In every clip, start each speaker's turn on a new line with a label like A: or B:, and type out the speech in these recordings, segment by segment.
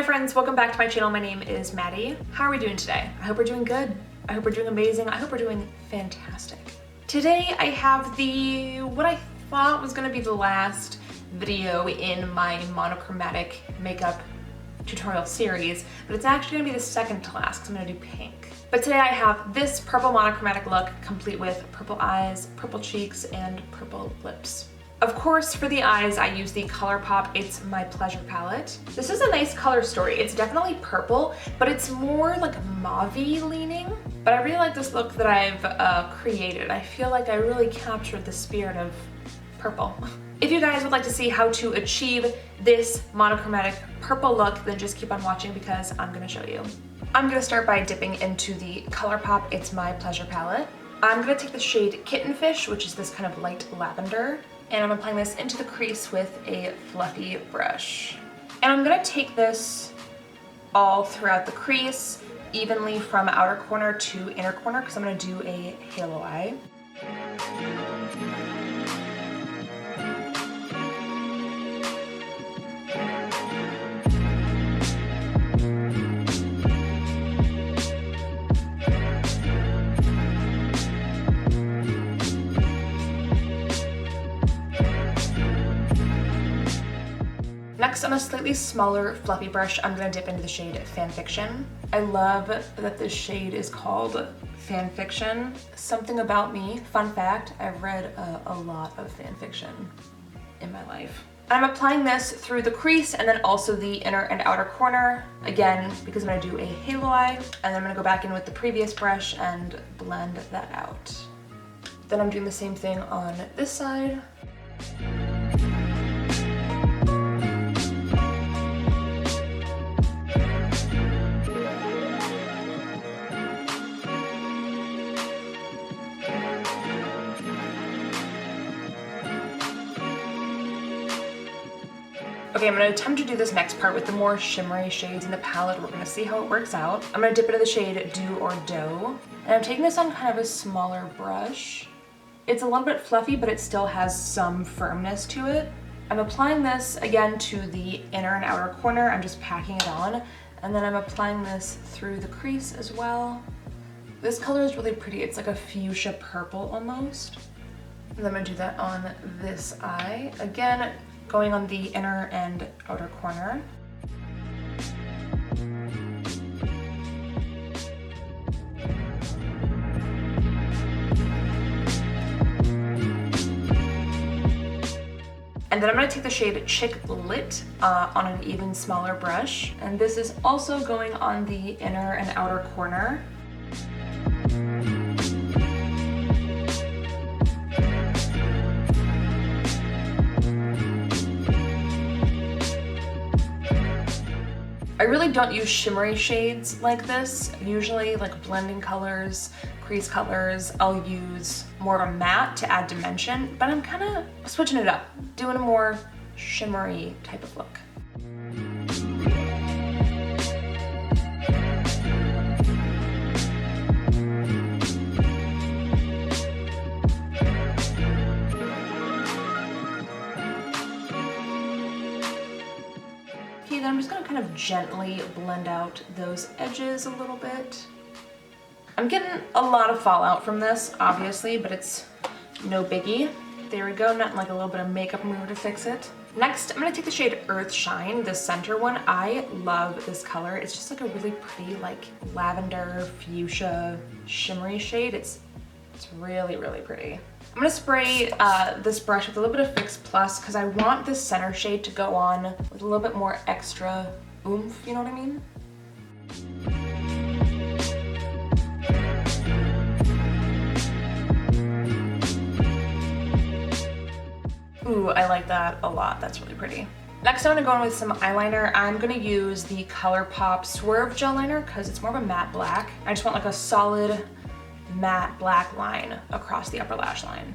A: friends, welcome back to my channel. My name is Maddie. How are we doing today? I hope we're doing good. I hope we're doing amazing. I hope we're doing fantastic. Today I have what I thought was gonna be the last video in my monochromatic makeup tutorial series, but it's actually gonna be the second to last because I'm gonna do pink. But today I have this purple monochromatic look complete with purple eyes, purple cheeks, and purple lips. Of course, for the eyes, I use the ColourPop It's My Pleasure palette. This is a nice color story. It's definitely purple, but it's more like mauve-y leaning. But I really like this look that I've created. I feel like I really captured the spirit of purple. If you guys would like to see how to achieve this monochromatic purple look, then just keep on watching because I'm gonna show you. I'm gonna start by dipping into the ColourPop It's My Pleasure palette. I'm gonna take the shade Kittenfish, which is this kind of light lavender, and I'm applying this into the crease with a fluffy brush. And I'm gonna take this all throughout the crease, evenly from outer corner to inner corner, because I'm gonna do a halo eye. Next, on a slightly smaller fluffy brush, I'm gonna dip into the shade Fanfiction. I love that this shade is called Fanfiction. Something about me, fun fact, I've read a lot of fanfiction in my life. I'm applying this through the crease and then also the inner and outer corner, again, because I'm gonna do a halo eye, and then I'm gonna go back in with the previous brush and blend that out. Then I'm doing the same thing on this side. Okay, I'm gonna attempt to do this next part with the more shimmery shades in the palette. We're gonna see how it works out. I'm gonna dip into the shade Do or Dough, and I'm taking this on kind of a smaller brush. It's a little bit fluffy, but it still has some firmness to it. I'm applying this again to the inner and outer corner. I'm just packing it on, and then I'm applying this through the crease as well. This color is really pretty. It's like a fuchsia purple almost. And then I'm gonna do that on this eye. Again, going on the inner and outer corner. And then I'm gonna take the shade Chick Lit on an even smaller brush. And this is also going on the inner and outer corner. I really don't use shimmery shades like this. Usually like blending colors, crease colors, I'll use more of a matte to add dimension, but I'm kind of switching it up, doing a more shimmery type of look. Then I'm just gonna kind of gently blend out those edges a little bit. I'm getting a lot of fallout from this, obviously, but it's no biggie. There we go, not like a little bit of makeup remover to fix it. Next, I'm gonna take the shade Earthshine, the center one. I love this color. It's just like a really pretty, like lavender, fuchsia, shimmery shade. It's really, really pretty. I'm gonna spray this brush with a little bit of Fix Plus because I want this center shade to go on with a little bit more extra oomph, you know what I mean? Ooh, I like that a lot. That's really pretty. Next, I'm gonna go in with some eyeliner. I'm gonna use the ColourPop Swerve gel liner because it's more of a matte black. I just want like a solid matte black line across the upper lash line.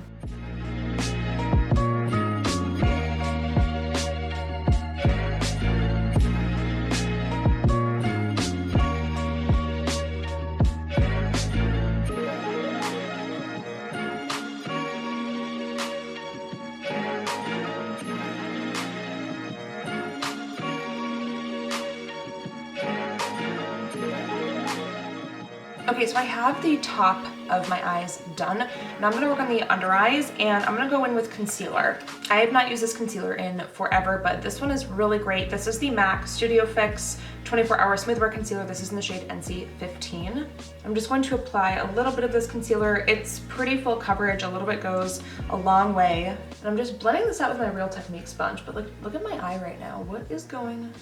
A: Okay, so I have the top of my eyes done. Now I'm gonna work on the under eyes, and I'm gonna go in with concealer. I have not used this concealer in forever, but this one is really great. This is the MAC Studio Fix 24-Hour Smoothwear Concealer. This is in the shade NC15. I'm just going to apply a little bit of this concealer. It's pretty full coverage. A little bit goes a long way. And I'm just blending this out with my Real Technique sponge, but like, look at my eye right now. What is going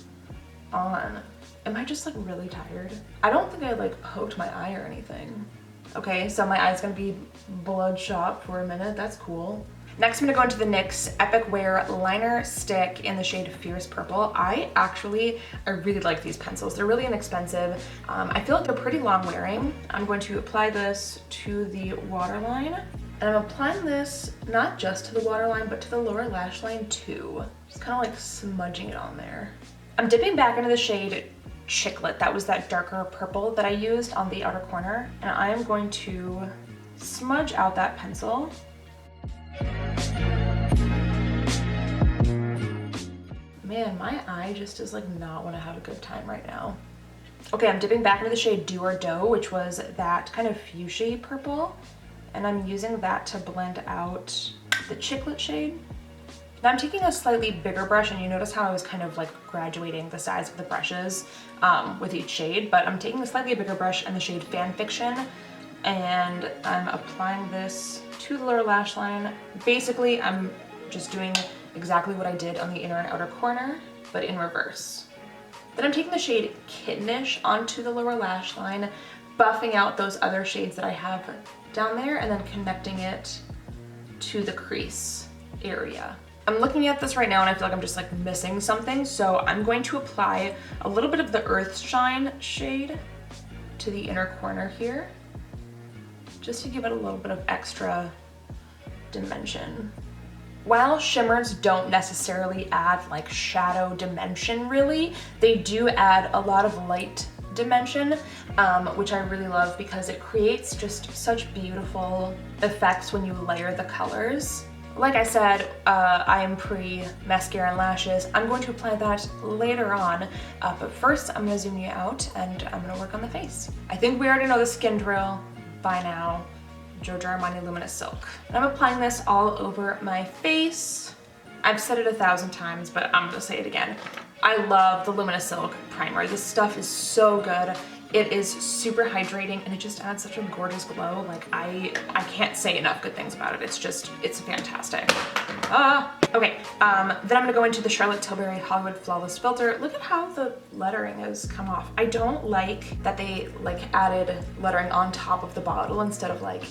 A: on? Am I just like really tired? I don't think I like poked my eye or anything. Okay, so my eye's gonna be bloodshot for a minute. That's cool. Next, I'm gonna go into the NYX Epic Wear Liner Stick in the shade Fierce Purple. I really like these pencils. They're really inexpensive. I feel like they're pretty long wearing. I'm going to apply this to the waterline. And I'm applying this not just to the waterline, but to the lower lash line too. Just kind of like smudging it on there. I'm dipping back into the shade Chicklet. That was that darker purple that I used on the outer corner. And I am going to smudge out that pencil. Man, my eye just does like not want to have a good time right now. Okay, I'm dipping back into the shade Do or Dough, which was that kind of fuchsia purple. And I'm using that to blend out the Chicklet shade. Now I'm taking a slightly bigger brush, and you notice how I was kind of like graduating the size of the brushes with each shade, but I'm taking a slightly bigger brush in the shade Fan Fiction, and I'm applying this to the lower lash line. Basically, I'm just doing exactly what I did on the inner and outer corner, but in reverse. Then I'm taking the shade Kittenish onto the lower lash line, buffing out those other shades that I have down there, and then connecting it to the crease area. I'm looking at this right now and I feel like I'm just like missing something, so I'm going to apply a little bit of the Earthshine shade to the inner corner here, just to give it a little bit of extra dimension. While shimmers don't necessarily add like shadow dimension really, they do add a lot of light dimension, which I really love because it creates just such beautiful effects when you layer the colors. Like I said, I am pre-mascara and lashes. I'm going to apply that later on, but first I'm gonna zoom you out and I'm gonna work on the face. I think we already know the skin drill by now. Giorgio Armani Luminous Silk. And I'm applying this all over my face. I've said it 1,000 times, but I'm gonna say it again. I love the Luminous Silk primer. This stuff is so good. It is super hydrating and it just adds such a gorgeous glow. Like I can't say enough good things about it. It's fantastic. Okay, then I'm gonna go into the Charlotte Tilbury Hollywood Flawless Filter. Look at how the lettering has come off. I don't like that they like added lettering on top of the bottle instead of like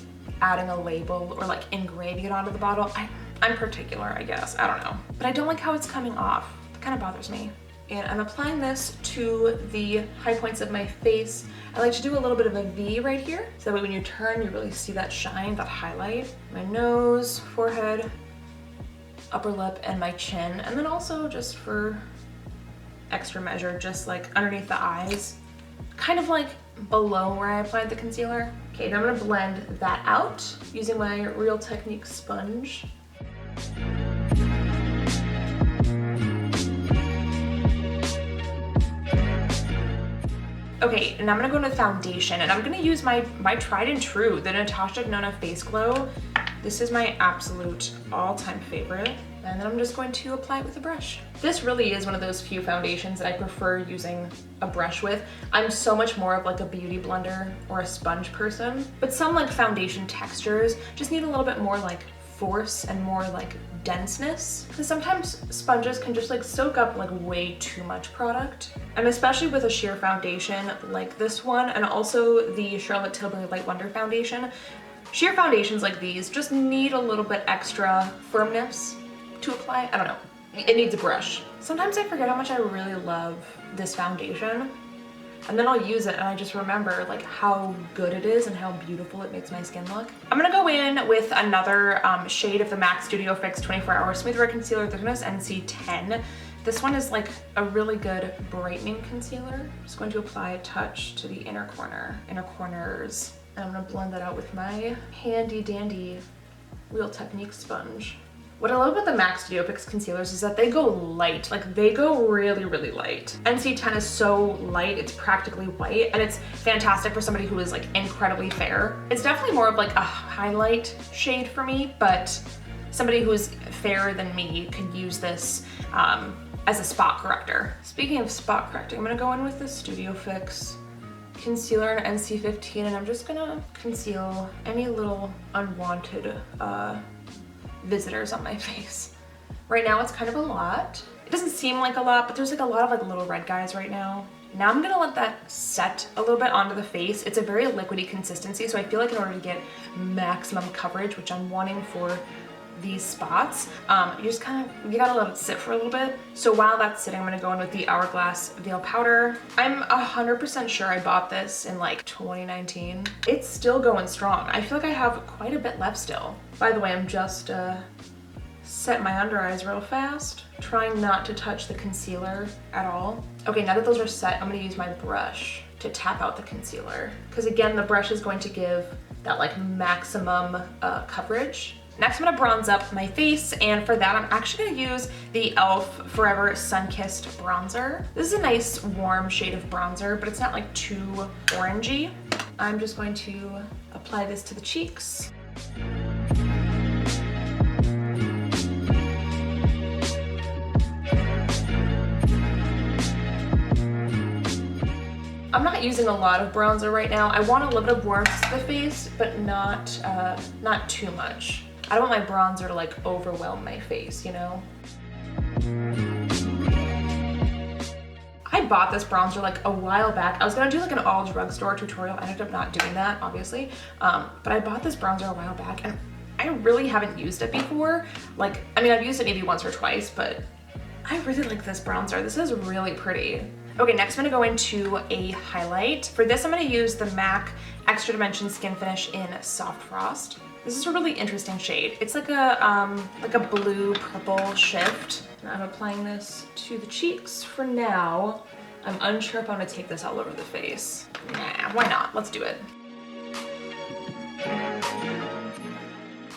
A: adding a label or like engraving it onto the bottle. I'm particular, I guess, I don't know. But I don't like how it's coming off. It kind of bothers me. And I'm applying this to the high points of my face. I like to do a little bit of a V right here, so that way when you turn, you really see that shine, that highlight. My nose, forehead, upper lip, and my chin. And then also just for extra measure, just like underneath the eyes, kind of like below where I applied the concealer. Okay, now I'm gonna blend that out using my Real Technique sponge. Okay, and I'm gonna go into foundation, and I'm gonna use my tried and true, the Natasha Denona Face Glow. This is my absolute all-time favorite. And then I'm just going to apply it with a brush. This really is one of those few foundations that I prefer using a brush with. I'm so much more of like a beauty blender or a sponge person, but some like foundation textures just need a little bit more like force and more like denseness, because sometimes sponges can just like soak up like way too much product, and especially with a sheer foundation like this one, and also the Charlotte Tilbury Light Wonder foundation. Sheer foundations like these just need a little bit extra firmness to apply. I don't know, it needs a brush. Sometimes I forget how much I really love this foundation, and then I'll use it and I just remember like how good it is and how beautiful it makes my skin look. I'm gonna go in with another shade of the MAC Studio Fix 24-Hour Smoothwear Concealer. This one is NC10. This one is like a really good brightening concealer. I'm just going to apply a touch to the inner corners. And I'm gonna blend that out with my handy dandy Real Technique sponge. What I love about the MAC Studio Fix concealers is that they go light. Like they go really, really light. NC10 is so light, it's practically white, and it's fantastic for somebody who is like incredibly fair. It's definitely more of like a highlight shade for me, but somebody who's fairer than me could use this as a spot corrector. Speaking of spot correcting, I'm gonna go in with the Studio Fix concealer in NC15, and I'm just gonna conceal any little unwanted visitors on my face. Right now it's kind of a lot. It doesn't seem like a lot, but there's like a lot of like little red guys right now. Now I'm gonna let that set a little bit onto the face. It's a very liquidy consistency, so I feel like in order to get maximum coverage, which I'm wanting for these spots, you gotta let it sit for a little bit. So while that's sitting, I'm gonna go in with the Hourglass Veil Powder. I'm 100% sure I bought this in like 2019. It's still going strong. I feel like I have quite a bit left still. By the way, I'm just set my under eyes real fast, trying not to touch the concealer at all. Okay, now that those are set, I'm gonna use my brush to tap out the concealer. Because again, the brush is going to give that like maximum coverage. Next, I'm gonna bronze up my face, and for that, I'm actually gonna use the e.l.f. Forever Sunkissed bronzer. This is a nice warm shade of bronzer, but it's not like too orangey. I'm just going to apply this to the cheeks. I'm not using a lot of bronzer right now. I want a little bit of warmth to the face, but not too much. I don't want my bronzer to like overwhelm my face, you know? I bought this bronzer like a while back. I was gonna do like an all drugstore tutorial. I ended up not doing that, obviously. But I bought this bronzer a while back, and I really haven't used it before. Like, I mean, I've used it maybe once or twice, but I really like this bronzer. This is really pretty. Okay, next I'm gonna go into a highlight. For this, I'm gonna use the MAC Extra Dimension Skin Finish in Soft Frost. This is a really interesting shade. It's like a blue purple shift. And I'm applying this to the cheeks for now. I'm unsure if I'm gonna take this all over the face. Nah, why not? Let's do it.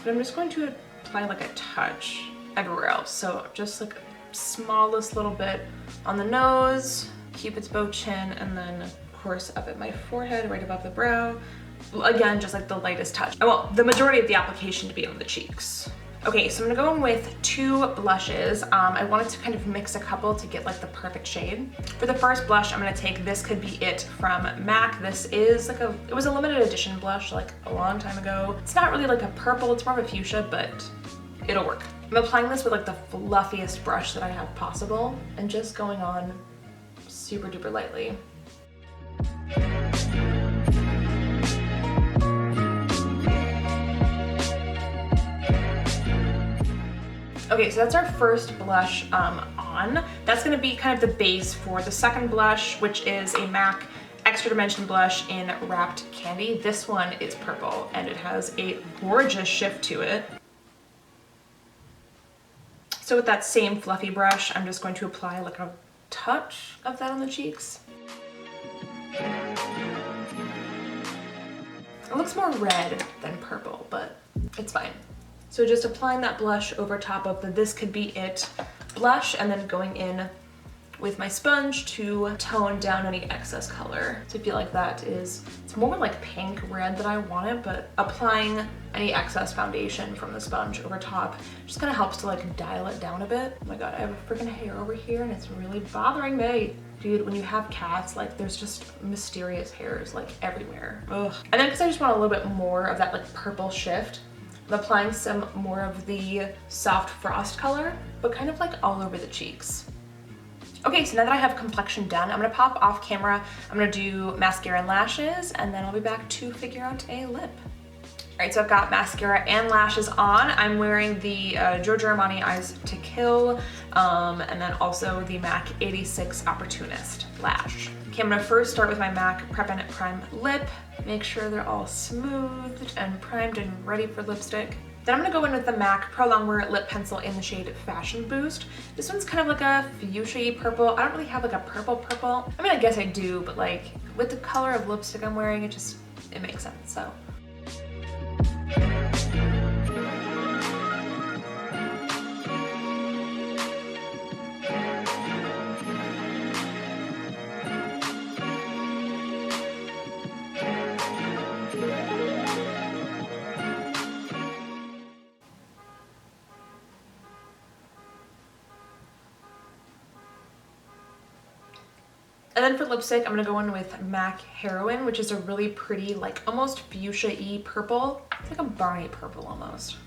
A: But I'm just going to apply like a touch everywhere else. So just like smallest little bit on the nose, Cupid's bow chin, and then of course up at my forehead, right above the brow. Again, just like the lightest touch. I want the majority of the application to be on the cheeks. Okay, so I'm gonna go in with two blushes. I wanted to kind of mix a couple to get like the perfect shade. For the first blush, I'm gonna take This Could Be It from MAC. This is like it was a limited edition blush like a long time ago. It's not really like a purple, it's more of a fuchsia, but it'll work. I'm applying this with like the fluffiest brush that I have possible and just going on super duper lightly. Okay, so that's our first blush on. That's gonna be kind of the base for the second blush, which is a MAC Extra Dimension blush in Wrapped Candy. This one is purple and it has a gorgeous shift to it. So with that same fluffy brush, I'm just going to apply like a touch of that on the cheeks. It looks more red than purple, but it's fine. So just applying that blush over top of the This Could Be It blush, and then going in with my sponge to tone down any excess color. So I feel like that is, it's more like pink red that I want it, but applying any excess foundation from the sponge over top just kind of helps to like dial it down a bit. Oh my god, I have a freaking hair over here and it's really bothering me. Dude, when you have cats, like there's just mysterious hairs like everywhere. Ugh. And then because I just want a little bit more of that like purple shift, I'm applying some more of the Soft Frost color, but kind of like all over the cheeks. Okay, so now that I have complexion done, I'm gonna pop off camera, I'm gonna do mascara and lashes, and then I'll be back to figure out a lip. All right, so I've got mascara and lashes on. I'm wearing the Giorgio Armani Eyes to Kill, and then also the MAC 86 Opportunist lash. Okay, I'm gonna first start with my MAC Prep and Prime lip. Make sure they're all smoothed and primed and ready for lipstick. Then I'm gonna go in with the MAC Prolongwear lip pencil in the shade Fashion Boost. This one's kind of like a fuchsia purple. I don't really have like a purple. I mean, I guess I do, but like with the color of lipstick I'm wearing, it makes sense, so. And then for lipstick, I'm gonna go in with MAC Heroine, which is a really pretty, like almost fuchsia-y purple. It's like a Barney purple almost.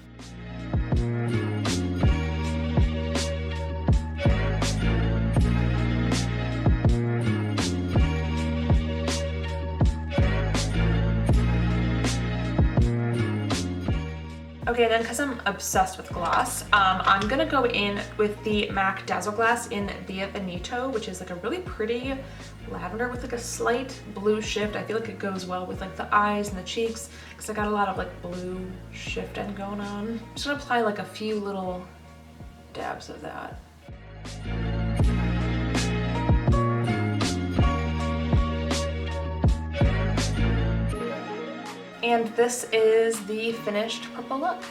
A: Okay, then because I'm obsessed with gloss, I'm gonna go in with the MAC Dazzleglass in the Veneto, which is like a really pretty lavender with like a slight blue shift. I feel like it goes well with like the eyes and the cheeks because I got a lot of like blue shifting going on. I'm just gonna apply like a few little dabs of that. And this is the finished purple look.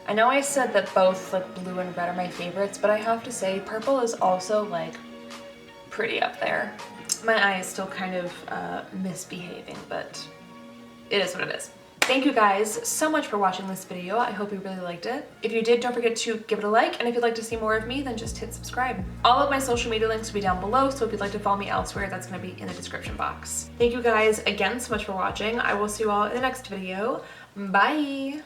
A: I know I said that both like blue and red are my favorites, but I have to say purple is also like pretty up there. My eye is still kind of misbehaving, but it is what it is. Thank you guys so much for watching this video. I hope you really liked it. If you did, don't forget to give it a like, and if you'd like to see more of me, then just hit subscribe. All of my social media links will be down below, so if you'd like to follow me elsewhere, that's gonna be in the description box. Thank you guys again so much for watching. I will see you all in the next video. Bye!